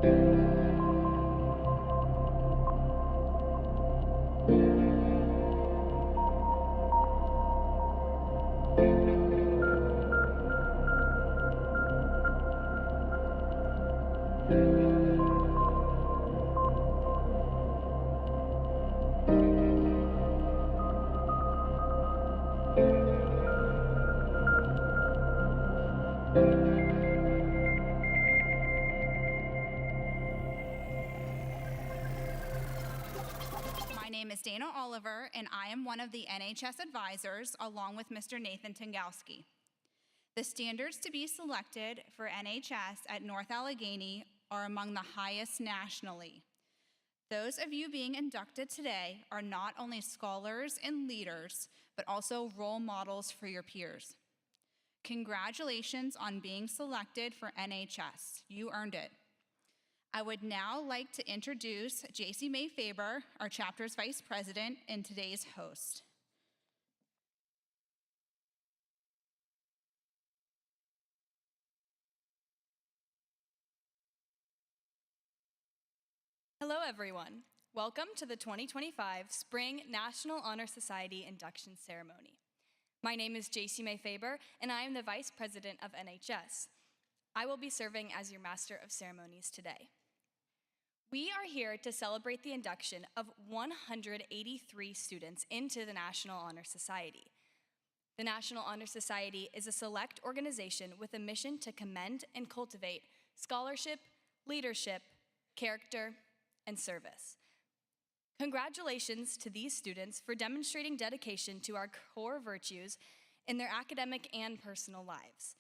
My name is Dana Oliver, and I am one of the NHS advisors, along with Mr. Nathan Tengowski. The standards to be selected for NHS at North Allegheny are among the highest nationally. Those of you being inducted today are not only scholars and leaders, but also role models for your peers. Congratulations on being selected for NHS. You earned it. I would now like to introduce J.C. May Faber, our chapter's vice president and today's host. Hello, everyone. Welcome to the 2025 Spring National Honor Society Induction Ceremony. My name is J.C. May Faber, and I am the Vice President of NHS. I will be serving as your Master of Ceremonies today. We are here to celebrate the induction of 183 students into the National Honor Society. The National Honor Society is a select organization with a mission to commend and cultivate scholarship, leadership, character, and service. Congratulations to these students for demonstrating dedication to our core virtues in their academic and personal lives.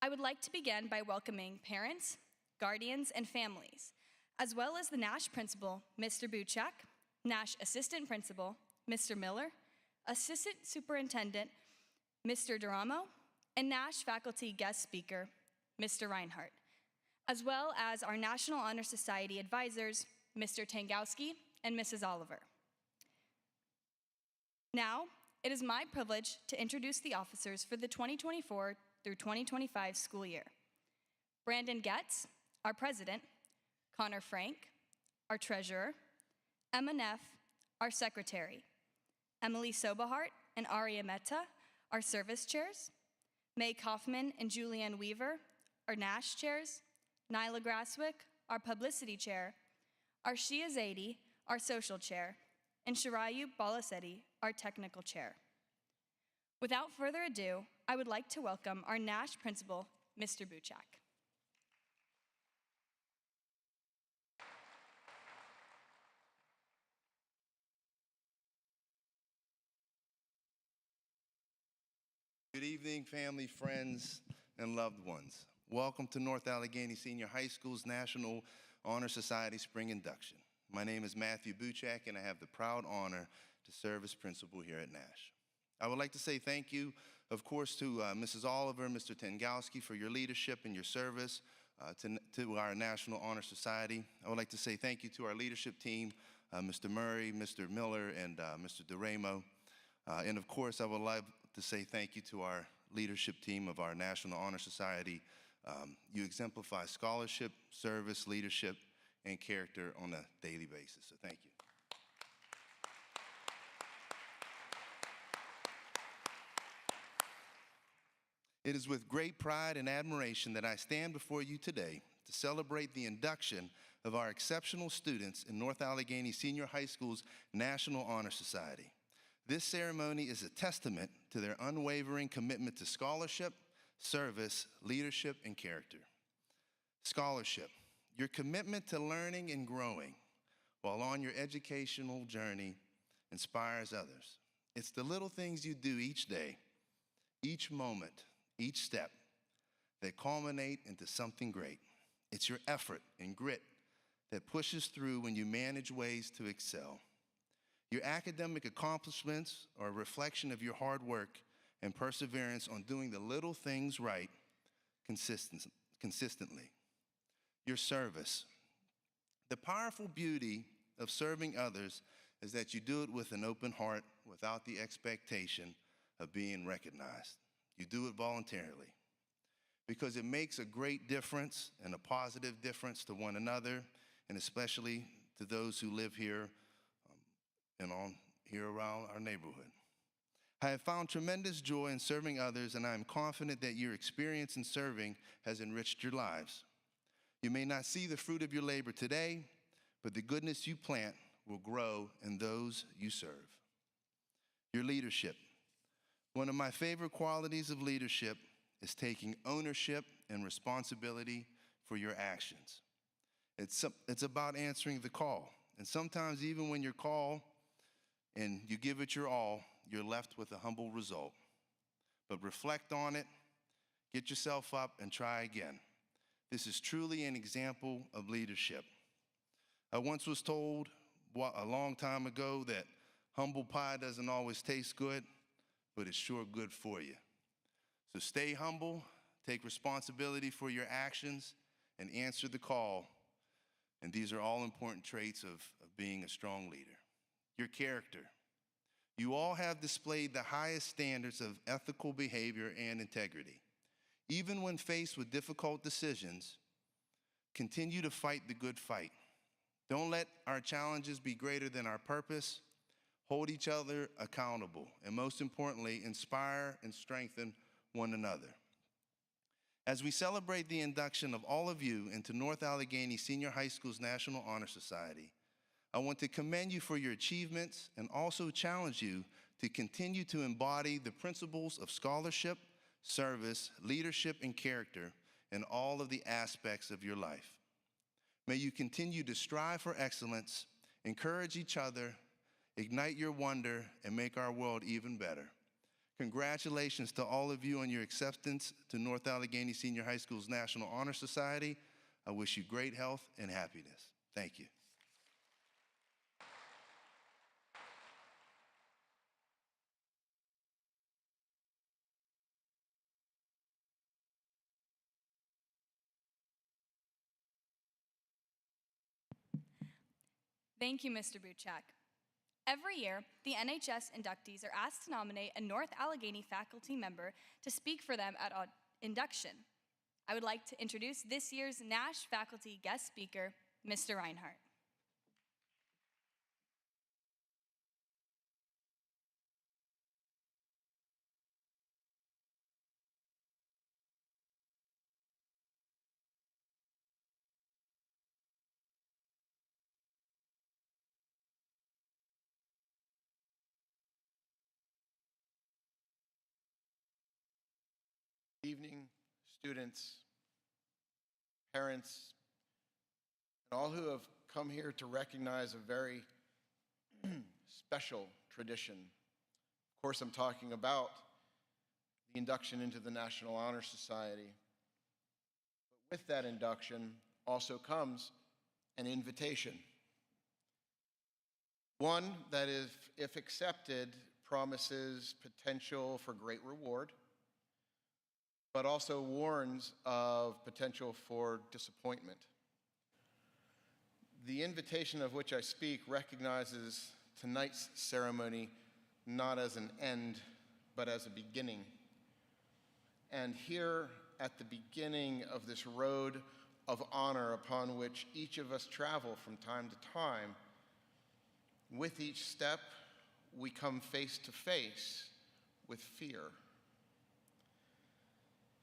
I would like to begin by welcoming parents, guardians, and families, as well as the Nash Principal, Mr. Buchak, Nash Assistant Principal, Mr. Miller, Assistant Superintendent, Mr. Duramo, and Nash Faculty Guest Speaker, Mr. Reinhardt, as well as our National Honor Society advisors, Mr. Tengowski and Mrs. Oliver. Now, it is my privilege to introduce the officers for the 2024 through 2025 school year. Brandon Getz, our president, Connor Frank, our treasurer, Emma Neff, our secretary, Emily Sobahart and Aria Mehta, our service chairs, May Kaufman and Julianne Weaver, our Nash chairs, Nyla Grasswick, our publicity chair, Arshia Zaidi, our social chair, and Shirayu Balasetti, our technical chair. Without further ado, I would like to welcome our Nash principal, Mr. Buchak. Good evening, family, friends, and loved ones. Welcome to North Allegheny Senior High School's National Honor Society Spring Induction. My name is Matthew Buchak, and I have the proud honor to serve as principal here at Nash. I would like to say thank you, of course, to Mrs. Oliver, Mr. Tengowski, for your leadership and your service to our National Honor Society. I would like to say thank you to our leadership team, Mr. Murray, Mr. Miller, and Mr. Duramo. And of course, I would love to say thank you to our leadership team of our National Honor Society. You exemplify scholarship, service, leadership, and character on a daily basis, so thank you. It is with great pride and admiration that I stand before you today to celebrate the induction of our exceptional students in North Allegheny Senior High School's National Honor Society. This ceremony is a testament to their unwavering commitment to scholarship, service, leadership, and character. Scholarship, your commitment to learning and growing while on your educational journey inspires others. It's the little things you do each day, each moment, each step that culminate into something great. It's your effort and grit that pushes through when you manage ways to excel. Your academic accomplishments are a reflection of your hard work and perseverance on doing the little things right consistently. Your service. The powerful beauty of serving others is that you do it with an open heart without the expectation of being recognized. You do it voluntarily. because it makes a great difference and a positive difference to one another, and especially to those who live here and here around our neighborhood. I have found tremendous joy in serving others, and I am confident that your experience in serving has enriched your lives. You may not see the fruit of your labor today, but the goodness you plant will grow in those you serve. Your leadership. One of my favorite qualities of leadership is taking ownership and responsibility for your actions. It's about answering the call. And sometimes even when you're called and you give it your all, you're left with a humble result. But reflect on it, get yourself up, and try again. This is truly an example of leadership. I once was told a long time ago that humble pie doesn't always taste good, but it's sure good for you. So stay humble, take responsibility for your actions, and answer the call. And these are all important traits of being a strong leader. Your character. You all have displayed the highest standards of ethical behavior and integrity. Even when faced with difficult decisions, continue to fight the good fight. Don't let our challenges be greater than our purpose. Hold each other accountable, and most importantly, inspire and strengthen one another. As we celebrate the induction of all of you into North Allegheny Senior High School's National Honor Society, I want to commend you for your achievements and also challenge you to continue to embody the principles of scholarship, service, leadership, and character in all of the aspects of your life. May you continue to strive for excellence, encourage each other, ignite your wonder, and make our world even better. Congratulations to all of you on your acceptance to North Allegheny Senior High School's National Honor Society. I wish you great health and happiness. Thank you. Thank you, Mr. Buchak. Every year, the NHS inductees are asked to nominate a North Allegheny faculty member to speak for them at induction. I would like to introduce this year's NASH faculty guest speaker, Mr. Reinhardt. Evening, students, parents, and all who have come here to recognize a very special tradition. Of course, I'm talking about the induction into the National Honor Society. But with that induction also comes an invitation. One that, if accepted, promises potential for great reward, but also warns of potential for disappointment. The invitation of which I speak recognizes tonight's ceremony not as an end, but as a beginning. And here at the beginning of this road of honor upon which each of us travel from time to time, with each step, we come face to face with fear.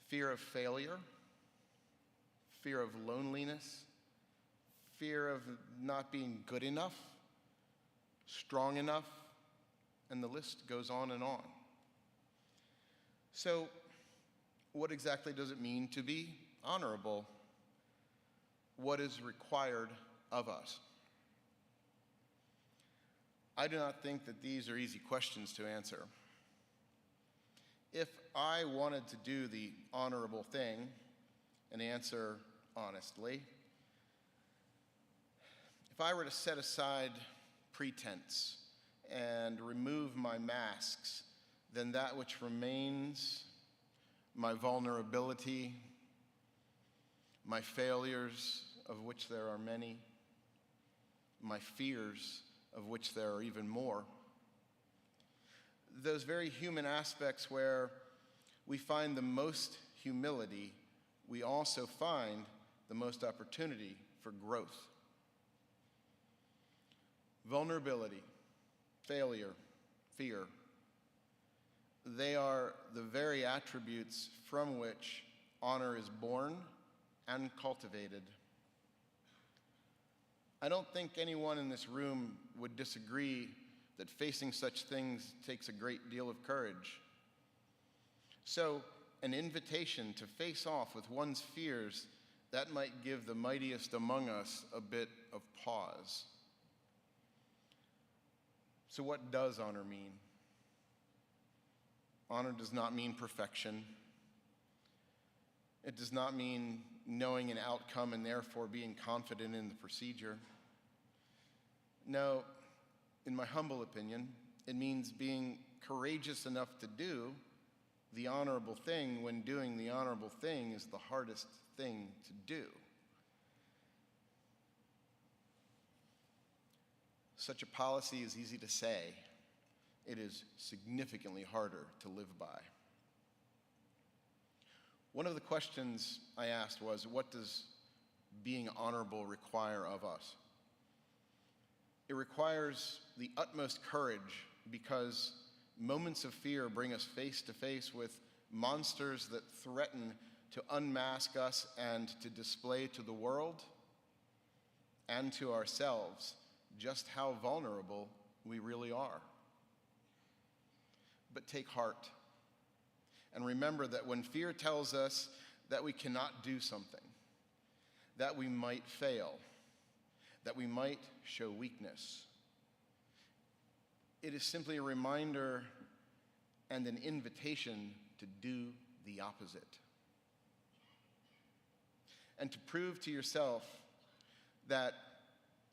Fear of failure, fear of loneliness, fear of not being good enough, strong enough, and the list goes on and on. So, what exactly does it mean to be honorable? What is required of us? I do not think that these are easy questions to answer. If I wanted to do the honorable thing and answer honestly, if I were to set aside pretense and remove my masks, then that which remains, my vulnerability, my failures, of which there are many, my fears, of which there are even more, those very human aspects where we find the most humility we also find the most opportunity for growth. Vulnerability, failure, fear, they are the very attributes from which honor is born and cultivated. I don't think anyone in this room would disagree that facing such things takes a great deal of courage. So, an invitation to face off with one's fears, that might give the mightiest among us a bit of pause. So what does honor mean? Honor does not mean perfection. It does not mean knowing an outcome and therefore being confident in the procedure. No, in my humble opinion, it means being courageous enough to do the honorable thing when doing the honorable thing is the hardest thing to do. Such a policy is easy to say. It is significantly harder to live by. One of the questions I asked was, what does being honorable require of us? It requires the utmost courage because moments of fear bring us face to face with monsters that threaten to unmask us and to display to the world and to ourselves just how vulnerable we really are. But take heart and remember that when fear tells us that we cannot do something, that we might fail, that we might show weakness, it is simply a reminder and an invitation to do the opposite. And to prove to yourself that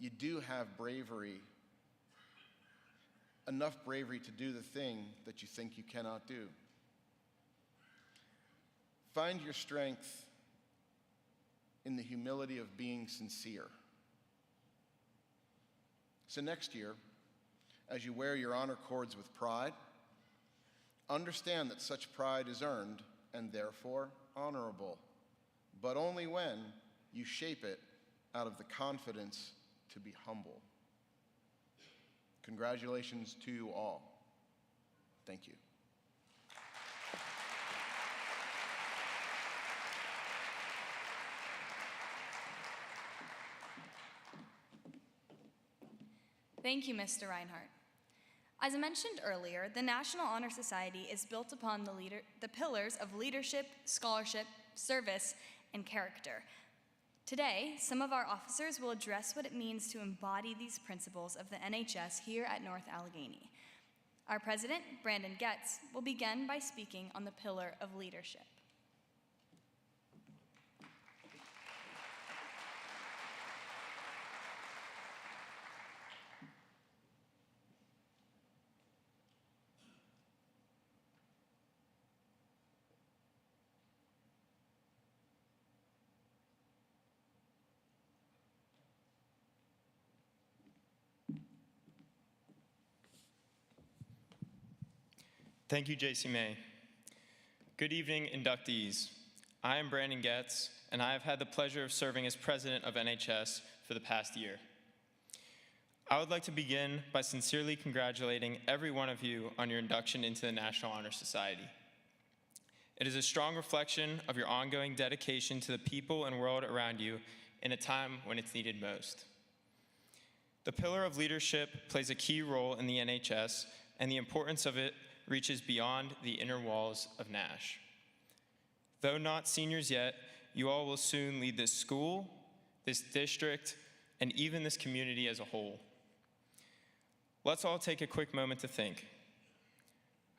you do have bravery, enough bravery to do the thing that you think you cannot do. Find your strength in the humility of being sincere. So next year, as you wear your honor cords with pride, understand that such pride is earned and therefore honorable, but only when you shape it out of the confidence to be humble. Congratulations to you all. Thank you. Thank you, Mr. Reinhardt. As I mentioned earlier, the National Honor Society is built upon the pillars of leadership, scholarship, service, and character. Today, some of our officers will address what it means to embody these principles of the NHS here at North Allegheny. Our president, Brandon Getz, will begin by speaking on the pillar of leadership. Thank you, JC May. Good evening, inductees. I am Brandon Getz, and I have had the pleasure of serving as president of NHS for the past year. I would like to begin by sincerely congratulating every one of you on your induction into the National Honor Society. It is a strong reflection of your ongoing dedication to the people and world around you in a time when it's needed most. The pillar of leadership plays a key role in the NHS, and the importance of it reaches beyond the inner walls of Nash. Though not seniors yet, you all will soon lead this school, this district, and even this community as a whole. Let's all take a quick moment to think.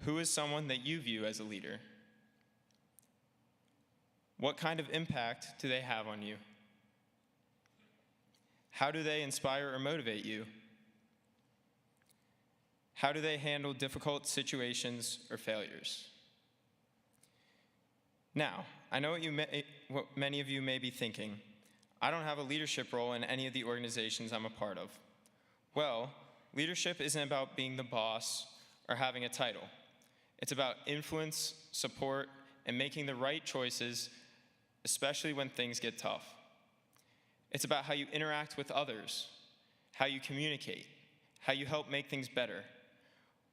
Who is someone that you view as a leader? What kind of impact do they have on you? How do they inspire or motivate you? How do they handle difficult situations or failures? Now, I know what many of you may be thinking. I don't have a leadership role in any of the organizations I'm a part of. Well, leadership isn't about being the boss or having a title. It's about influence, support, and making the right choices especially when things get tough. It's about how you interact with others, how you communicate, how you help make things better.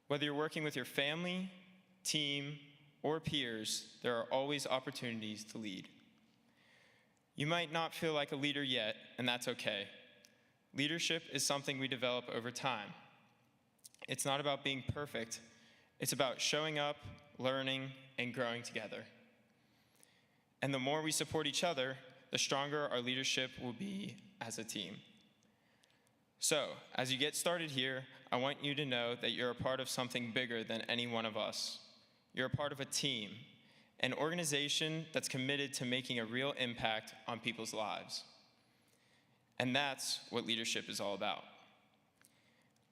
Whether you're working with your family, team, or peers, there are always opportunities to lead. You might not feel like a leader yet, and that's okay. Leadership is something we develop over time. It's not about being perfect. It's about showing up, learning, and growing together. And the more we support each other, the stronger our leadership will be as a team. So, as you get started here, I want you to know that you're a part of something bigger than any one of us. You're a part of a team, an organization that's committed to making a real impact on people's lives. And that's what leadership is all about.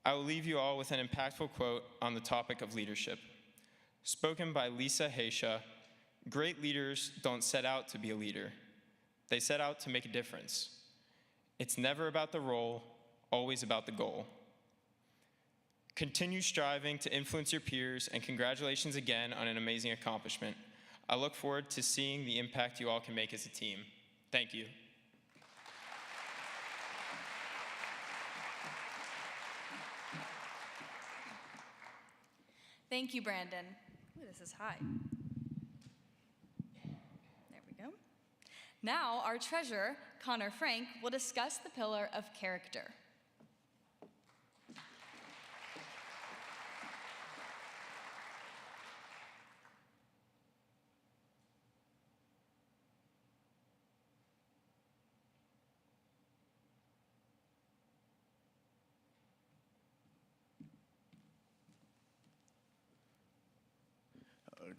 I will leave you all with an impactful quote on the topic of leadership. Spoken by Lisa Haisha, great leaders don't set out to be a leader. They set out to make a difference. It's never about the role, always about the goal. Continue striving to influence your peers, and congratulations again on an amazing accomplishment. I look forward to seeing the impact you all can make as a team. Thank you. Thank you, Brandon. Ooh, this is high. There we go. Now, our treasurer, Connor Frank, will discuss the pillar of character.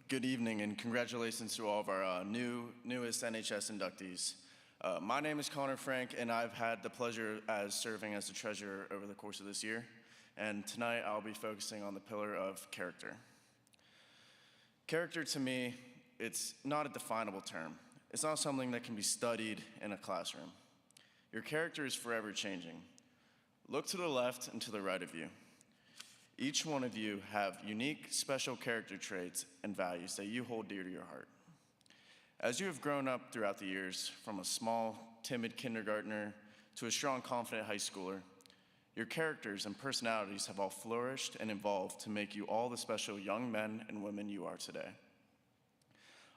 Good evening, and congratulations to all of our newest NHS inductees. My name is Connor Frank, and I've had the pleasure as serving as the treasurer over the course of this year. And tonight I'll be focusing on the pillar of character. Character to me, it's not a definable term. It's not something that can be studied in a classroom. Your character is forever changing. Look to the left and to the right of you. Each one of you have unique, special character traits and values that you hold dear to your heart. As you have grown up throughout the years, from a small, timid kindergartner to a strong, confident high schooler, your characters and personalities have all flourished and evolved to make you all the special young men and women you are today.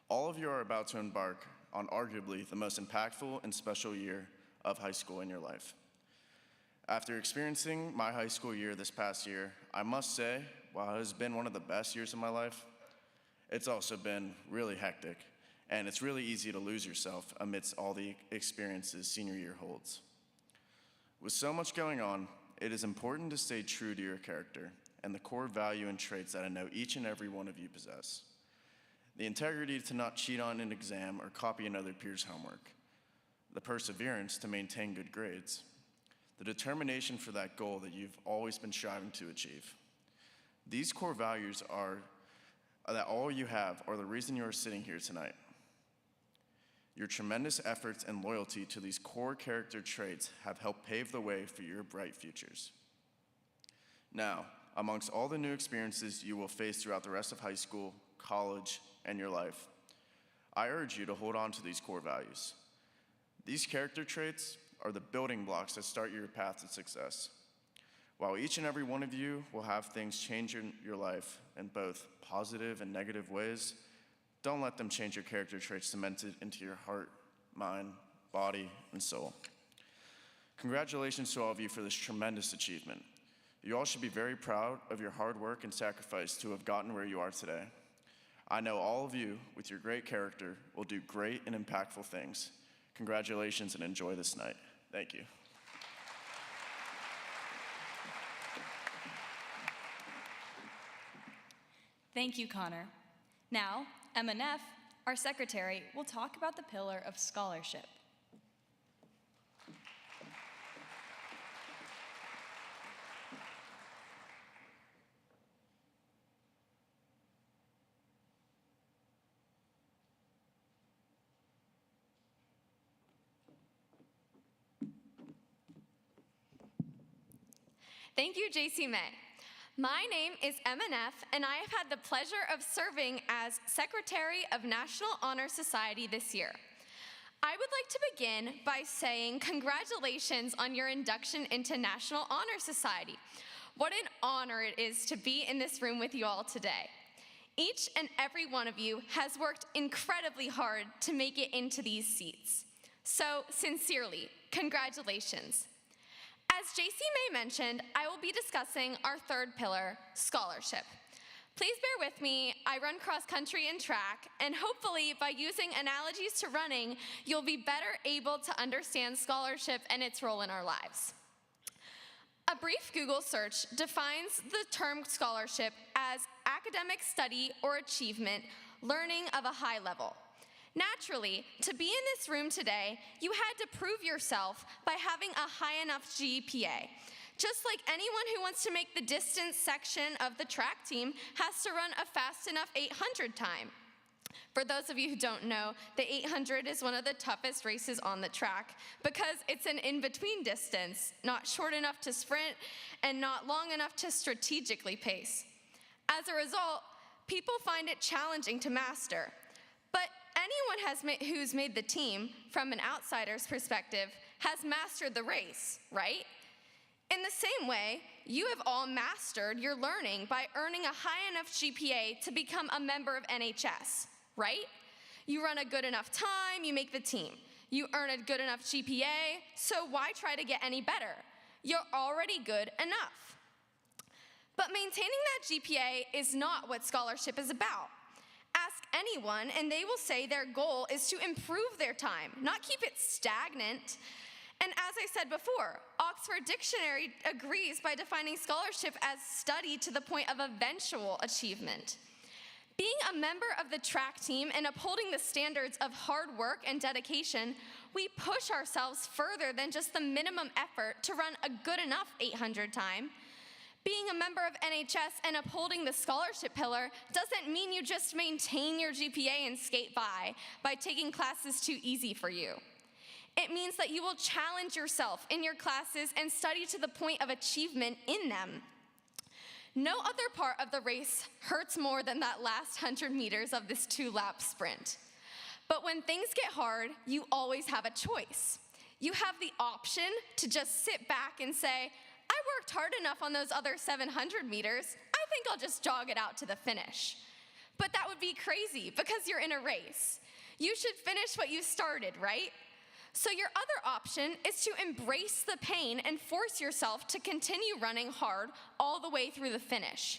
All of you are about to embark on arguably the most impactful and special year of high school in your life. After experiencing my high school year this past year, I must say, while it has been one of the best years of my life, it's also been really hectic, and it's really easy to lose yourself amidst all the experiences senior year holds. With so much going on, it is important to stay true to your character and the core value and traits that I know each and every one of you possess. The integrity to not cheat on an exam or copy another peer's homework, the perseverance to maintain good grades, the determination for that goal that you've always been striving to achieve. These core values that all you have are the reason you are sitting here tonight. Your tremendous efforts and loyalty to these core character traits have helped pave the way for your bright futures. Now, amongst all the new experiences you will face throughout the rest of high school, college, and your life, I urge you to hold on to these core values. These character traits are the building blocks that start your path to success. While each and every one of you will have things change in your life in both positive and negative ways, don't let them change your character traits cemented into your heart, mind, body, and soul. Congratulations to all of you for this tremendous achievement. You all should be very proud of your hard work and sacrifice to have gotten where you are today. I know all of you, with your great character, will do great and impactful things. Congratulations and enjoy this night. Thank you. Thank you, Connor. Now, Emma Neff, our secretary, will talk about the pillar of scholarship. Thank you, JC May. My name is Emma Neff, and I have had the pleasure of serving as Secretary of National Honor Society this year. I would like to begin by saying congratulations on your induction into National Honor Society. What an honor it is to be in this room with you all today. Each and every one of you has worked incredibly hard to make it into these seats. So, sincerely, congratulations. As JC May mentioned, I will be discussing our third pillar, scholarship. Please bear with me, I run cross country and track, and hopefully by using analogies to running, you'll be better able to understand scholarship and its role in our lives. A brief Google search defines the term scholarship as academic study or achievement, learning of a high level. Naturally, to be in this room today, you had to prove yourself by having a high enough GPA. Just like anyone who wants to make the distance section of the track team has to run a fast enough 800 time. For those of you who don't know, the 800 is one of the toughest races on the track because it's an in-between distance, not short enough to sprint and not long enough to strategically pace. As a result, people find it challenging to master. But anyone who's made the team, from an outsider's perspective, has mastered the race, right? In the same way, you have all mastered your learning by earning a high enough GPA to become a member of NHS, right? You run a good enough time, you make the team. You earn a good enough GPA, so why try to get any better? You're already good enough. But maintaining that GPA is not what scholarship is about. Ask anyone, and they will say their goal is to improve their time, not keep it stagnant. And as I said before, Oxford Dictionary agrees by defining scholarship as study to the point of eventual achievement. Being a member of the track team and upholding the standards of hard work and dedication, we push ourselves further than just the minimum effort to run a good enough 800 time. Being a member of NHS and upholding the scholarship pillar doesn't mean you just maintain your GPA and skate by taking classes too easy for you. It means that you will challenge yourself in your classes and study to the point of achievement in them. No other part of the race hurts more than that last 100 meters of this 2-lap sprint. But when things get hard, you always have a choice. You have the option to just sit back and say, I worked hard enough on those other 700 meters, I think I'll just jog it out to the finish. But that would be crazy because you're in a race. You should finish what you started, right? So your other option is to embrace the pain and force yourself to continue running hard all the way through the finish.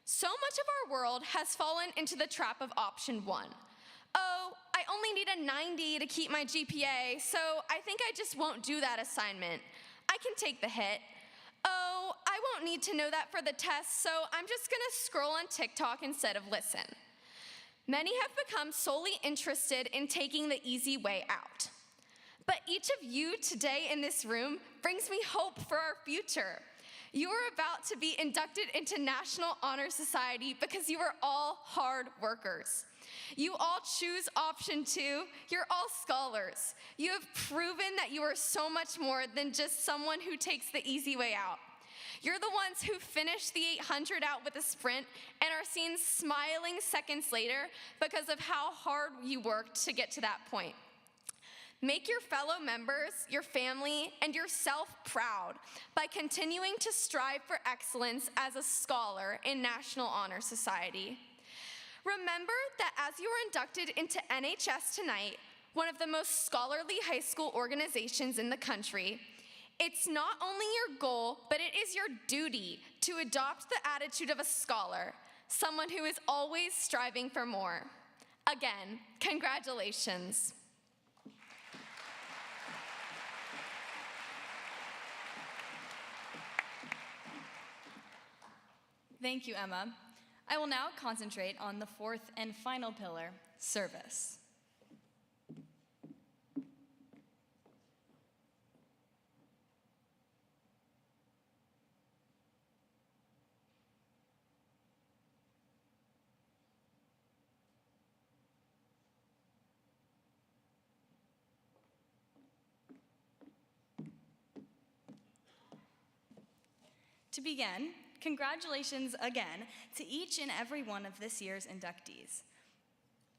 So much of our world has fallen into the trap of option 1. Oh, I only need a 90 to keep my GPA, so I think I just won't do that assignment. I can take the hit. Oh, I won't need to know that for the test, so I'm just gonna scroll on TikTok instead of listen. Many have become solely interested in taking the easy way out. But each of you today in this room brings me hope for our future. You are about to be inducted into National Honor Society because you are all hard workers. You all choose option 2. You're all scholars. You have proven that you are so much more than just someone who takes the easy way out. You're the ones who finish the 800 out with a sprint and are seen smiling seconds later because of how hard you worked to get to that point. Make your fellow members, your family, and yourself proud by continuing to strive for excellence as a scholar in National Honor Society. Remember that as you are inducted into NHS tonight, one of the most scholarly high school organizations in the country, it's not only your goal, but it is your duty to adopt the attitude of a scholar, someone who is always striving for more. Again, congratulations. Thank you, Emma. I will now concentrate on the fourth and final pillar, service. To begin, congratulations again to each and every one of this year's inductees.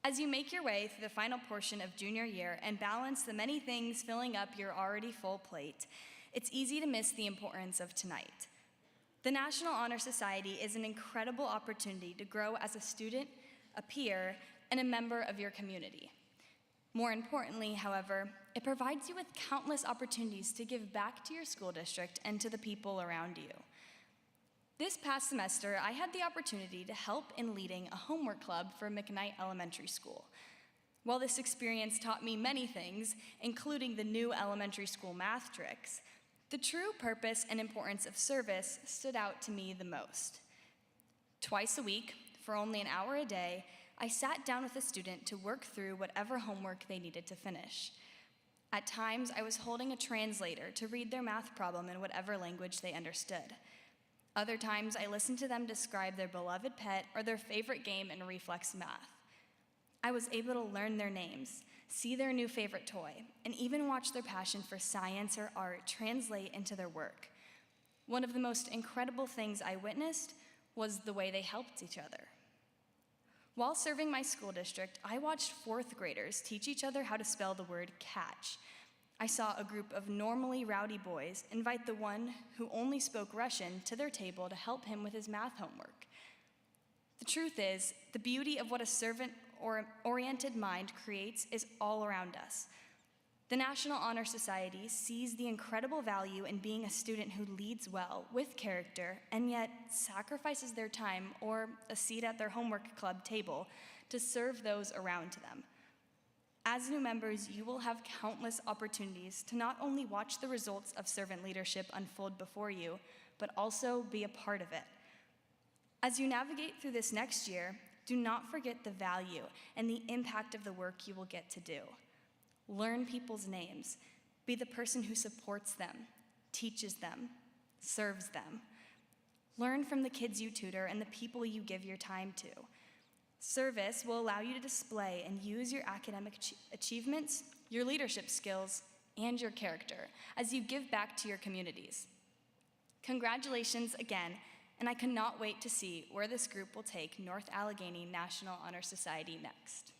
As you make your way through the final portion of junior year and balance the many things filling up your already full plate, it's easy to miss the importance of tonight. The National Honor Society is an incredible opportunity to grow as a student, a peer, and a member of your community. More importantly, however, it provides you with countless opportunities to give back to your school district and to the people around you. This past semester, I had the opportunity to help in leading a homework club for McKnight Elementary School. While this experience taught me many things, including the new elementary school math tricks, the true purpose and importance of service stood out to me the most. Twice a week, for only an hour a day, I sat down with a student to work through whatever homework they needed to finish. At times, I was holding a translator to read their math problem in whatever language they understood. Other times, I listened to them describe their beloved pet or their favorite game in reflex math. I was able to learn their names, see their new favorite toy, and even watch their passion for science or art translate into their work. One of the most incredible things I witnessed was the way they helped each other. While serving my school district, I watched fourth graders teach each other how to spell the word catch. I saw a group of normally rowdy boys invite the one who only spoke Russian to their table to help him with his math homework. The truth is, the beauty of what a servant-oriented mind creates is all around us. The National Honor Society sees the incredible value in being a student who leads well, with character, and yet sacrifices their time or a seat at their homework club table to serve those around them. As new members, you will have countless opportunities to not only watch the results of servant leadership unfold before you, but also be a part of it. As you navigate through this next year, do not forget the value and the impact of the work you will get to do. Learn people's names. Be the person who supports them, teaches them, serves them. Learn from the kids you tutor and the people you give your time to. Service will allow you to display and use your academic achievements, your leadership skills, and your character as you give back to your communities. Congratulations again, and I cannot wait to see where this group will take North Allegheny National Honor Society next.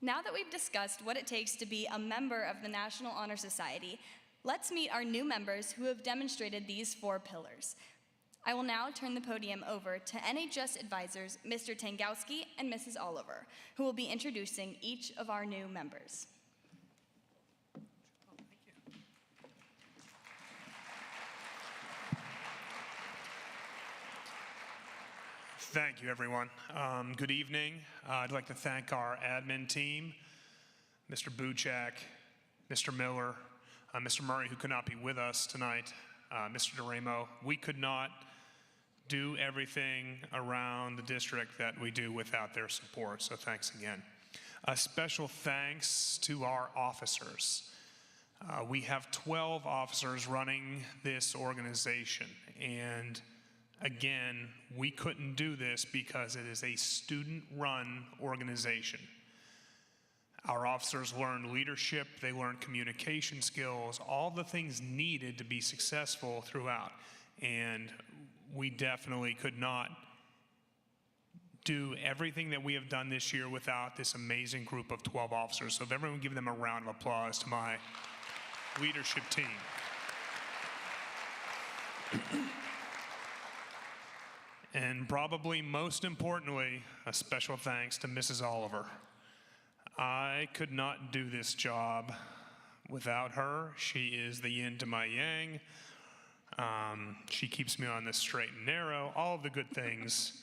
Now that we've discussed what it takes to be a member of the National Honor Society, let's meet our new members who have demonstrated these 4 pillars. I will now turn the podium over to NHS advisors Mr. Tangowski and Mrs. Oliver, who will be introducing each of our new members. Thank you, everyone. Good evening. I'd like to thank our admin team, Mr. Buchak, Mr. Miller, Mr. Murray, who could not be with us tonight, Mr. DeRamo. We could not do everything around the district that we do without their support, so thanks again. A special thanks to our officers. We have 12 officers running this organization, and again, we couldn't do this because it is a student-run organization. Our officers learn leadership, they learn communication skills, all the things needed to be successful throughout. And we definitely could not do everything that we have done this year without this amazing group of 12 officers. So if everyone give them a round of applause to my leadership team. And probably most importantly, a special thanks to Mrs. Oliver. I could not do this job without her. She is the yin to my yang. She keeps me on the straight and narrow, all of the good things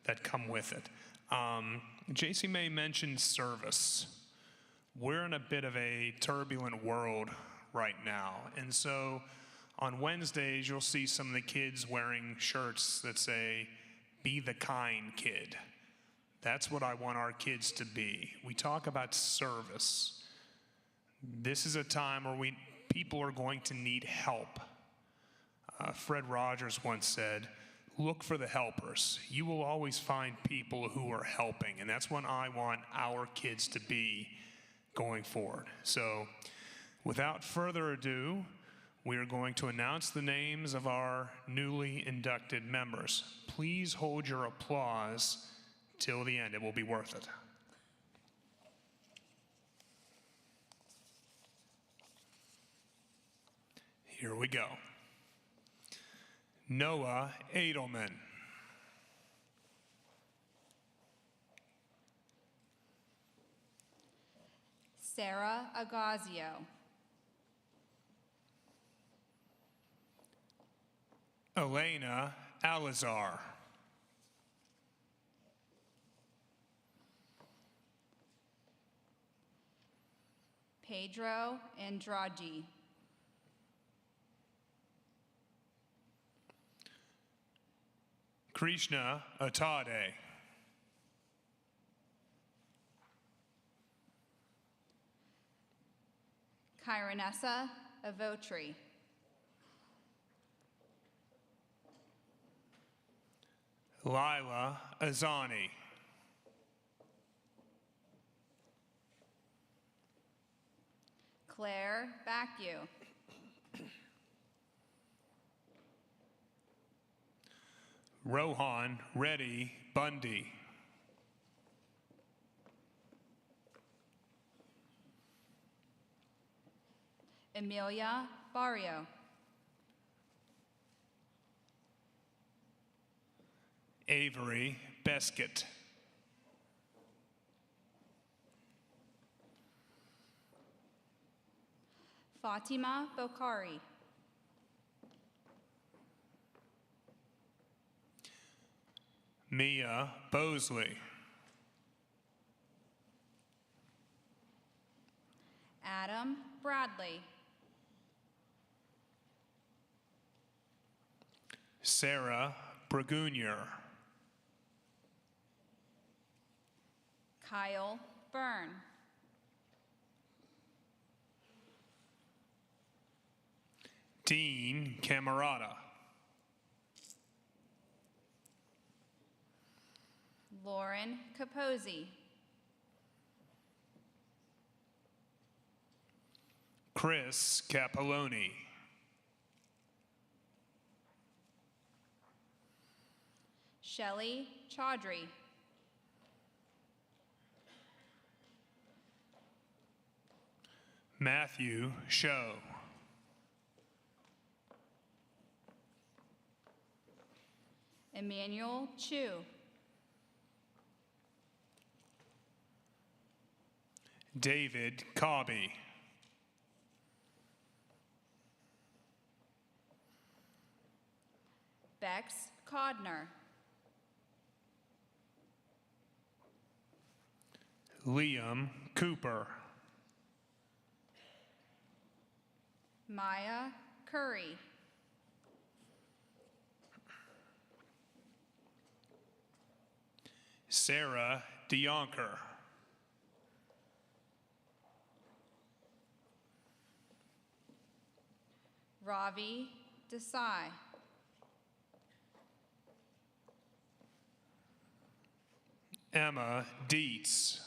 that come with it. J.C. May mentioned service. We're in a bit of a turbulent world right now. And so on Wednesdays, you'll see some of the kids wearing shirts that say, "Be the kind kid." That's what I want our kids to be. We talk about service. This is a time where people are going to need help. Fred Rogers once said, "Look for the helpers. You will always find people who are helping." And that's what I want our kids to be going forward. So without further ado, we are going to announce the names of our newly inducted members. Please hold your applause till the end. It will be worth it. Here we go. Noah Edelman. Sarah Agazio. Elena Alizar. Pedro Andrade. Krishna Atade. Kyronessa Avotri. Lila Azani. Claire Bacchio. Rohan Reddy Bundy. Emilia Barrio. Avery Beskett. Fatima Bokhari. Mia Bosley. Adam Bradley. Sarah Bragunier. Kyle Byrne. Dean Camerata. Lauren Capozzi. Chris Capoloni. Shelley Chaudhry. Matthew Show. Emmanuel Chu. David Cobby. Bex Codner. Liam Cooper. Maya Curry. Sarah DeYonker. Ravi Desai. Emma Dietz.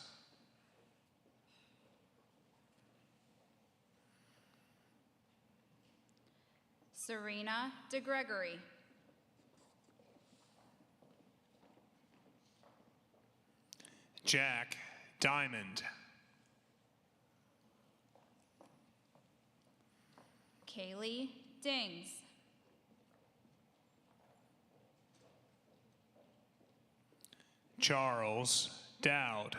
Serena DeGregory. Jack Diamond. Kaylee Dings. Charles Dowd.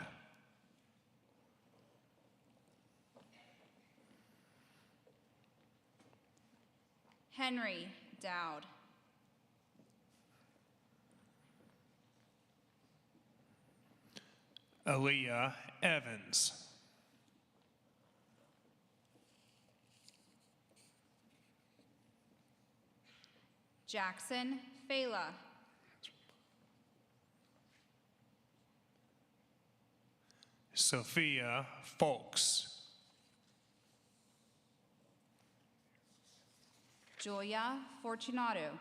Henry Dowd. Aaliyah Evans. Jackson Fela. Sophia Folks. Julia Fortunato.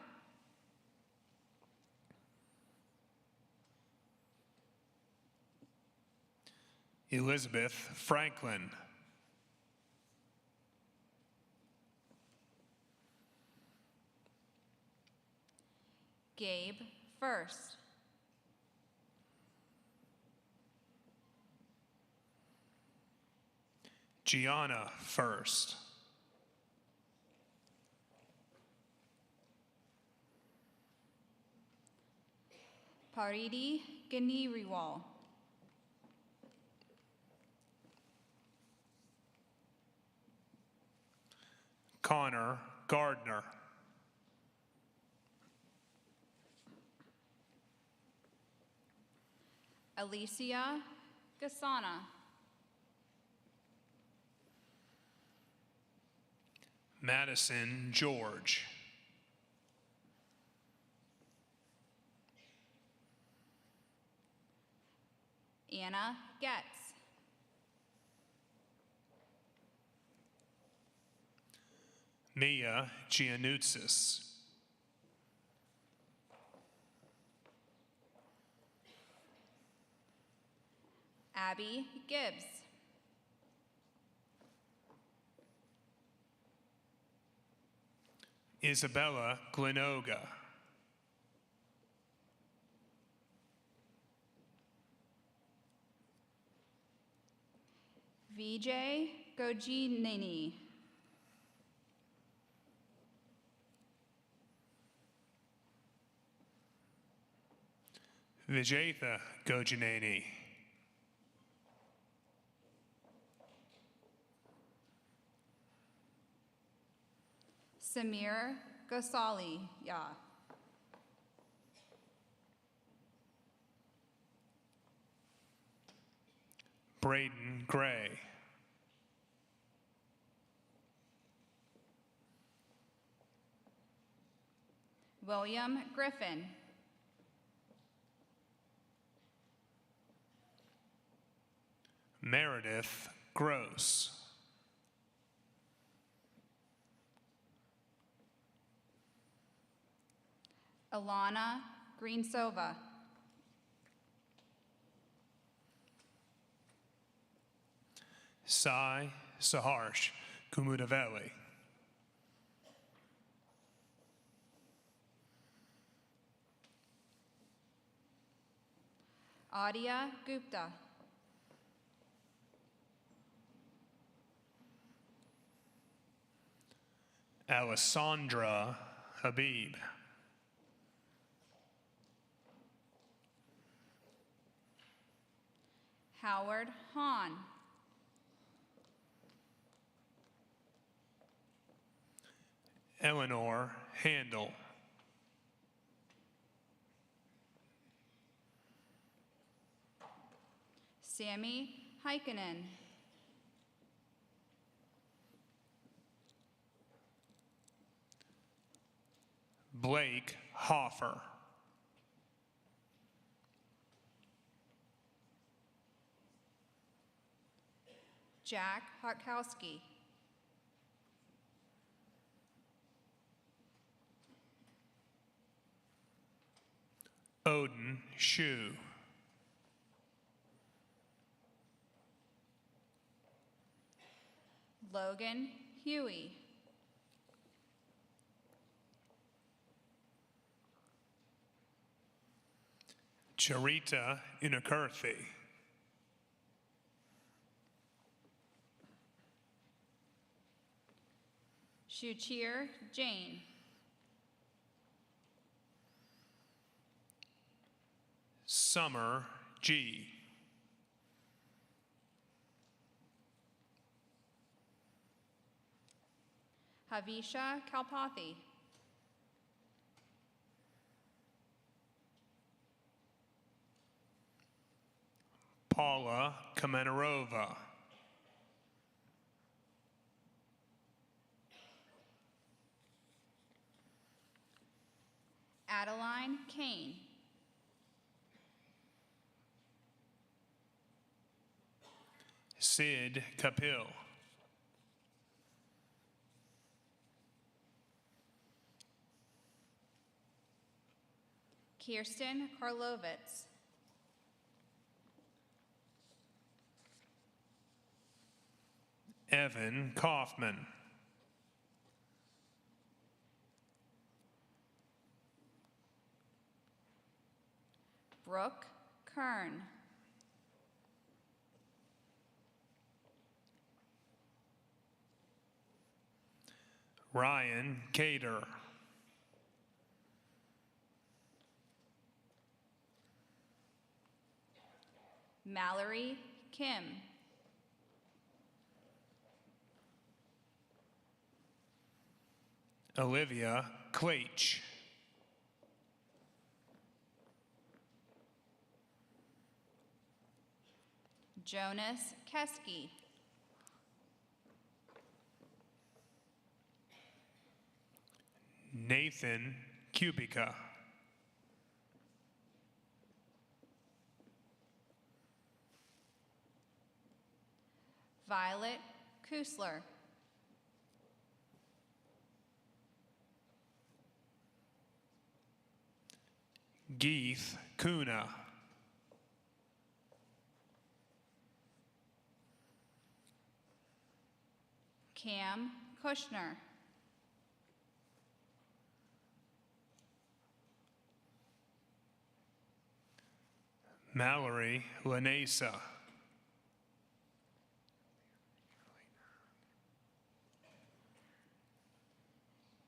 Elizabeth Franklin. Gabe First. Gianna First. Paridi Ganiriwal. Connor Gardner. Alicia Gasana. Madison George. Anna Getz. Mia Giannutsis. Abby Gibbs. Isabella Glenoga. VJ Gojineni. Vijaytha Gojanani. Samir Gosali. Yeah. Braden Gray. William Griffin. Meredith Gross. Alana Greensova. Sai Saharsh Kumudavelli. Adia Gupta. Alessandra Habib. Howard Hahn. Eleanor Handel. Sammy Heikkinen. Blake Hoffer. Jack Hotkowski. Odin Shu. Logan Huey. Charita Inakurthi. Shuchir Jane. Summer G. Havisha Kalpathy. Paula Kamenarova. Adeline Kane. Sid Kapil. Kirsten Karlovitz. Evan Kaufman. Brooke Kern. Ryan Cater. Mallory Kim. Olivia Claich. Jonas Keski. Nathan Kubica. Violet Kusler. Geeth Kuna. Cam Kushner. Mallory Lanesa.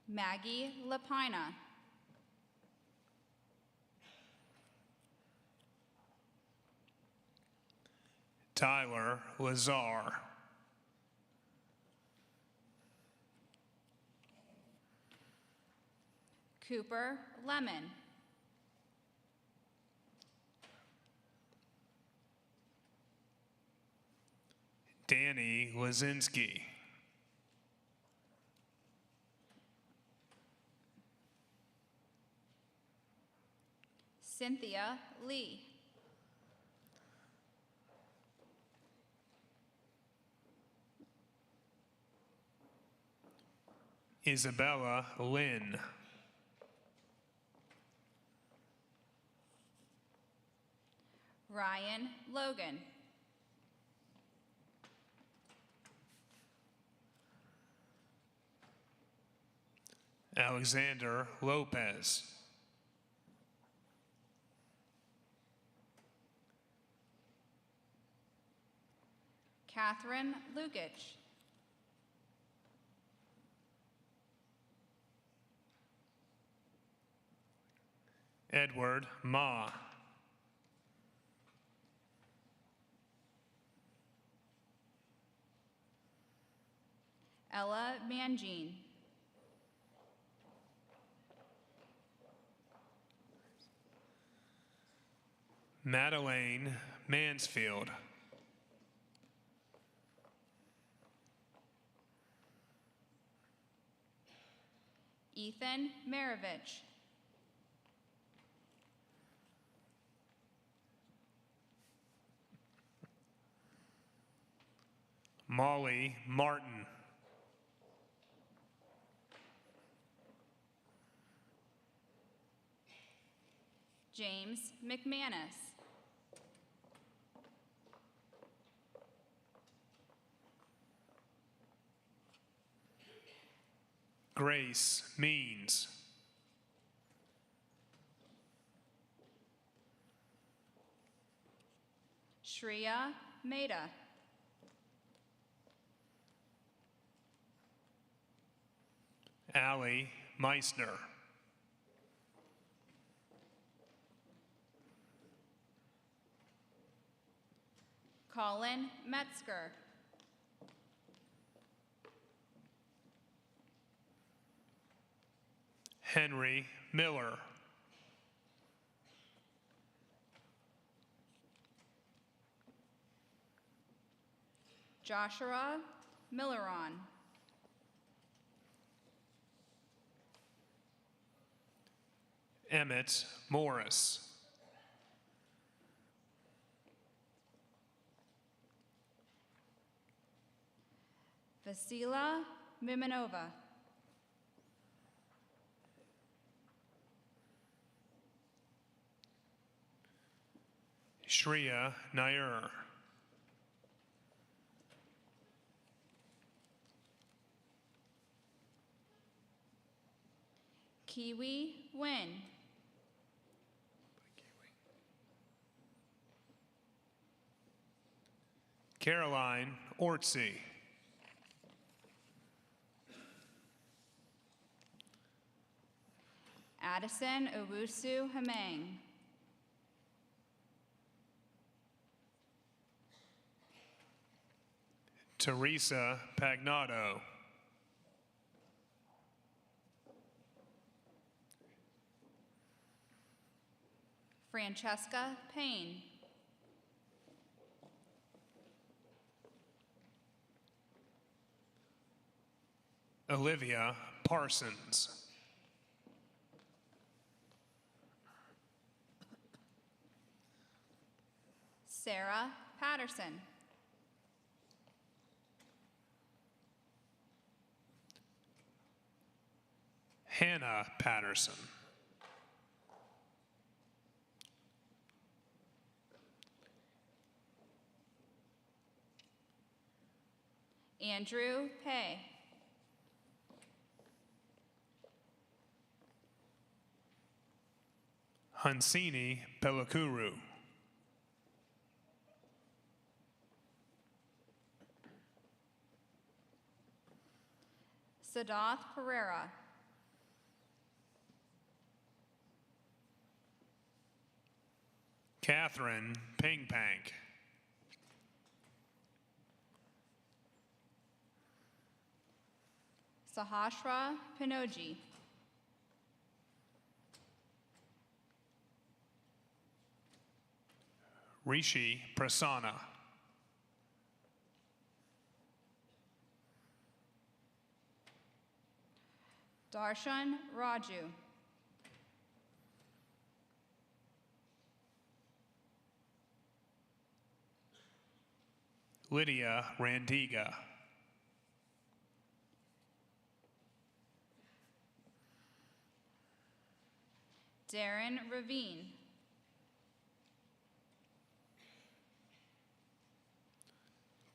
Maggie Lapina. Tyler Lazar. Cooper Lemon. Danny Lazinski. Cynthia Lee. Isabella Lynn. Ryan Logan. Alexander Lopez. Catherine Lugich. Edward Ma. Ella Mangine. Madeleine Mansfield. Ethan Maravich. Molly Martin. James McManus. Grace Means. Shreya Mehta. Allie Meissner. Colin Metzger. Henry Miller. Joshua Milleron. Emmett Morris. Vasila Mimanova. Shreya Nair. Kiwi Win. Caroline Ortsey. Addison Owusu Hamang. Teresa Pagnato. Francesca Payne. Olivia Parsons. Sarah Patterson. Hannah Patterson. Andrew Pay. Hansini Pelakuru. Sadath Pereira. Catherine Pingpank. Sahasra Pinoji. Rishi Prasanna. Darshan Raju. Lydia Randiga. Darren Ravine.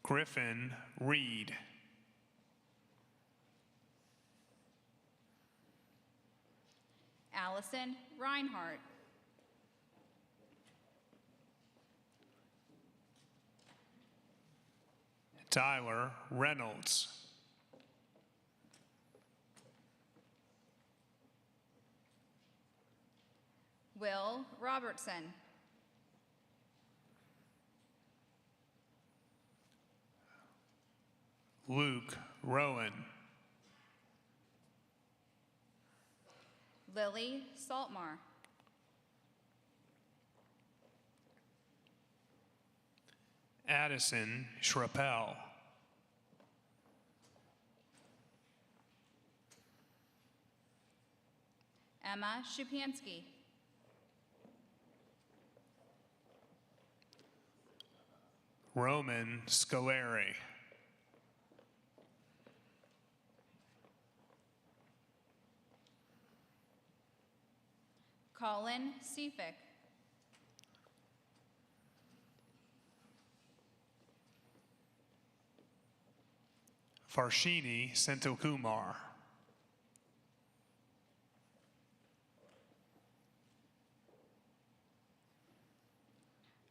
Griffin Reed. Allison Reinhardt. Tyler Reynolds. Will Robertson. Luke Rowan. Lily Saltmar. Addison Schrappel. Emma Shupansky. Roman Scoleri. Colin Seafick. Farshini Senthilkumar.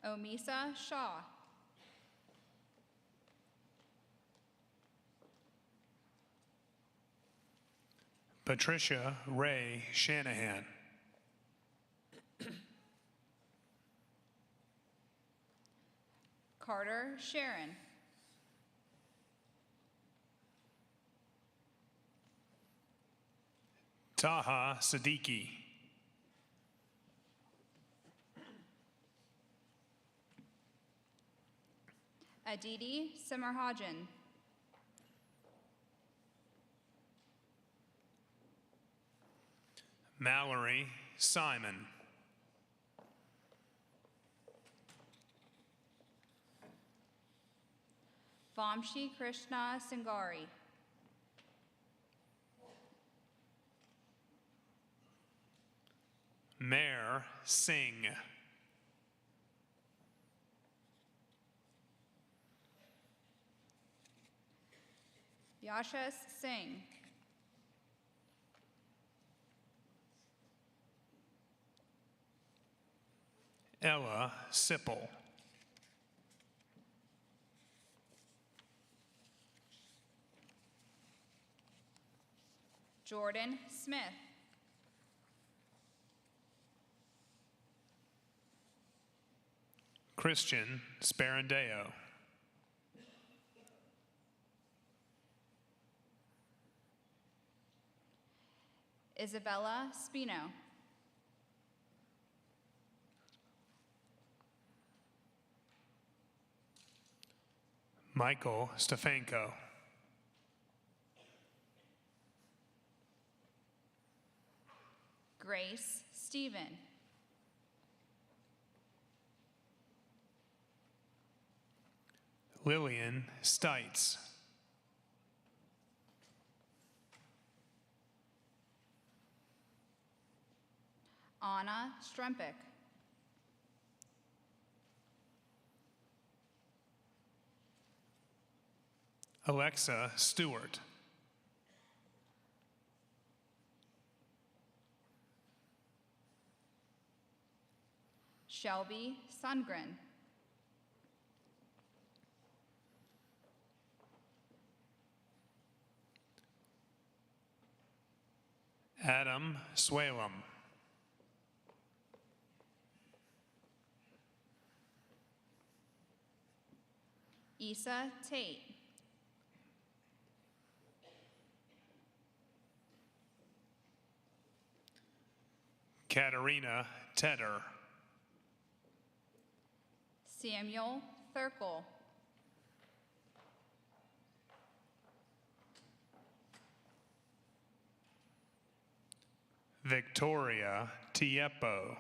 Omisa Shaw. Patricia Ray Shanahan. Carter Sharon. Taha Siddiqui. Aditi Simmerhajan. Mallory Simon. Vamshi Krishna Singari. Mayor Singh. Yashas Singh. Ella Sipple. Jordan Smith. Christian Sparandeo. Isabella Spino. Michael Stefanko. Grace Stephen. Lillian Stites. Anna Strempik. Alexa Stewart. Shelby Sundgren. Adam Swalem. Issa Tate. Katarina Tedder. Samuel Thurkel. Victoria Tiepo.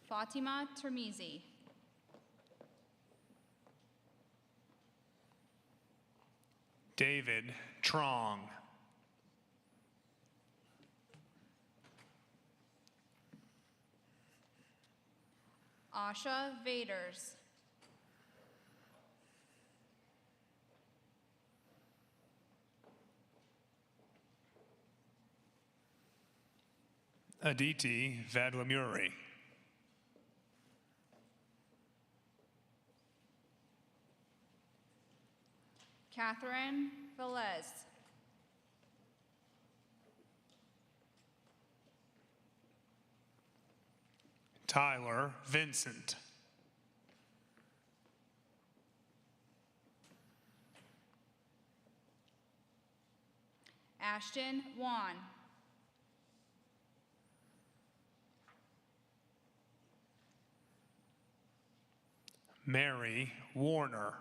Fatima Termizi. David Trong. Asha Vaders. Aditi Vadlamuri. Catherine Velez. Tyler Vincent. Ashton Wan. Mary Warner.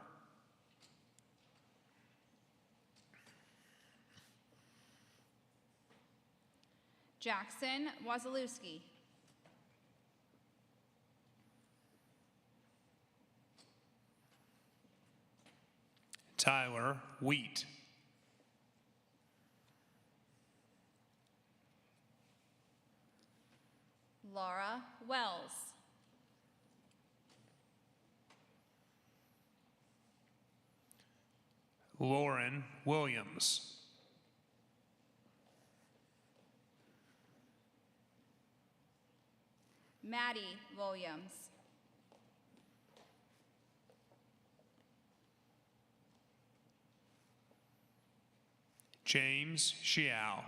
Jackson Wazalewski. Tyler Wheat. Laura Wells. Lauren Williams. Maddie Williams. James Xiao.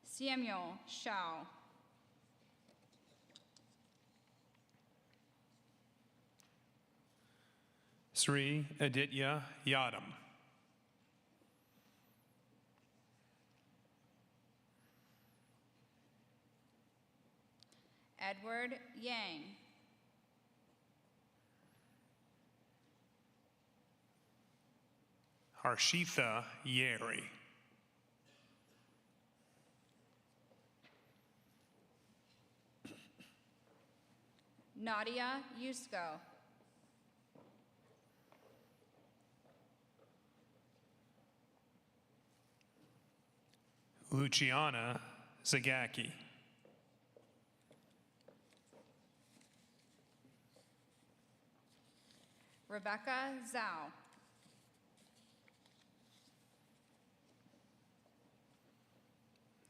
Samuel Shao. Sri Aditya Yadam. Edward Yang. Harshitha Yeri. Nadia Yusko. Luciana Zagacki. Rebecca Zhao.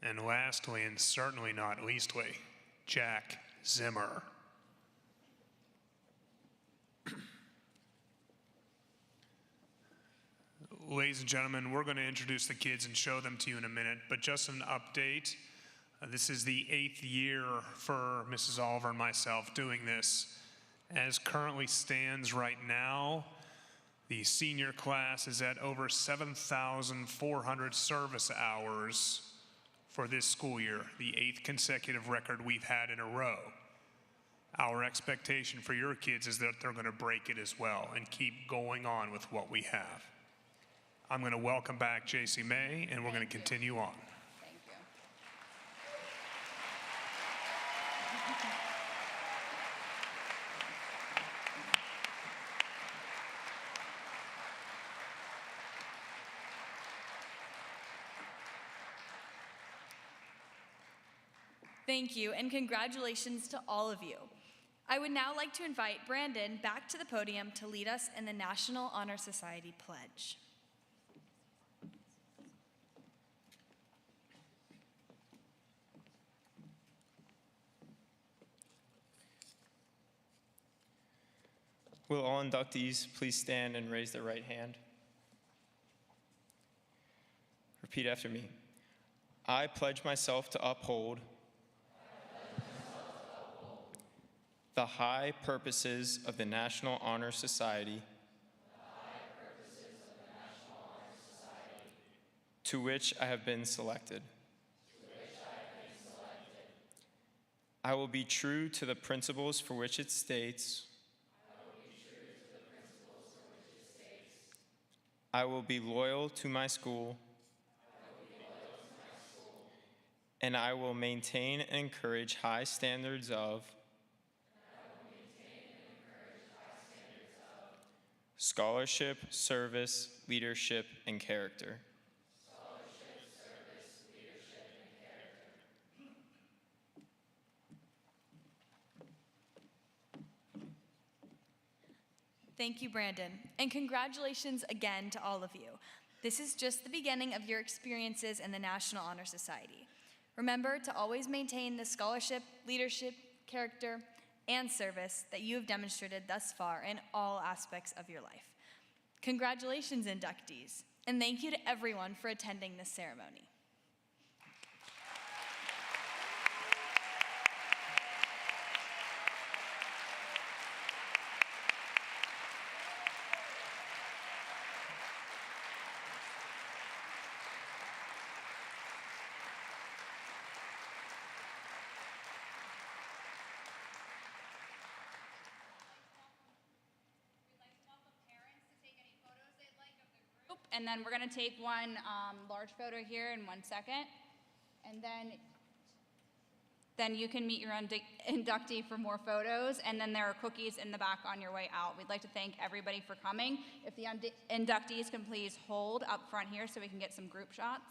And lastly, and certainly not leastly, Jack Zimmer. Ladies and gentlemen, we're going to introduce the kids and show them to you in a minute, but just an update. This is the 8th year for Mrs. Oliver and myself doing this. As currently stands right now, the senior class is at over 7,400 service hours for this school year, the 8th consecutive record we've had in a row. Our expectation for your kids is that they're going to break it as well and keep going on with what we have. I'm going to welcome back J.C. May, and we're going to continue on. Thank you. Thank you, and congratulations to all of you. I would now like to invite Brandon back to the podium to lead us in the National Honor Society Pledge. Will all inductees please stand and raise their right hand? Repeat after me. I pledge myself to uphold the high purposes of the National Honor Society, to which I have been selected. I will be true to the principles for which it states. I will be loyal to my school. And I will maintain and encourage high standards of scholarship, service, leadership, and character. Thank you, Brandon, and congratulations again to all of you. This is just the beginning of your experiences in the National Honor Society. Remember to always maintain the scholarship, leadership, character, and service that you have demonstrated thus far in all aspects of your life. Congratulations, inductees, and thank you to everyone for attending this ceremony. And then we're going to take one large photo here in 1 second. And then you can meet your inductee for more photos. And then there are cookies in the back on your way out. We'd like to thank everybody for coming. If the inductees can please hold up front here so we can get some group shots.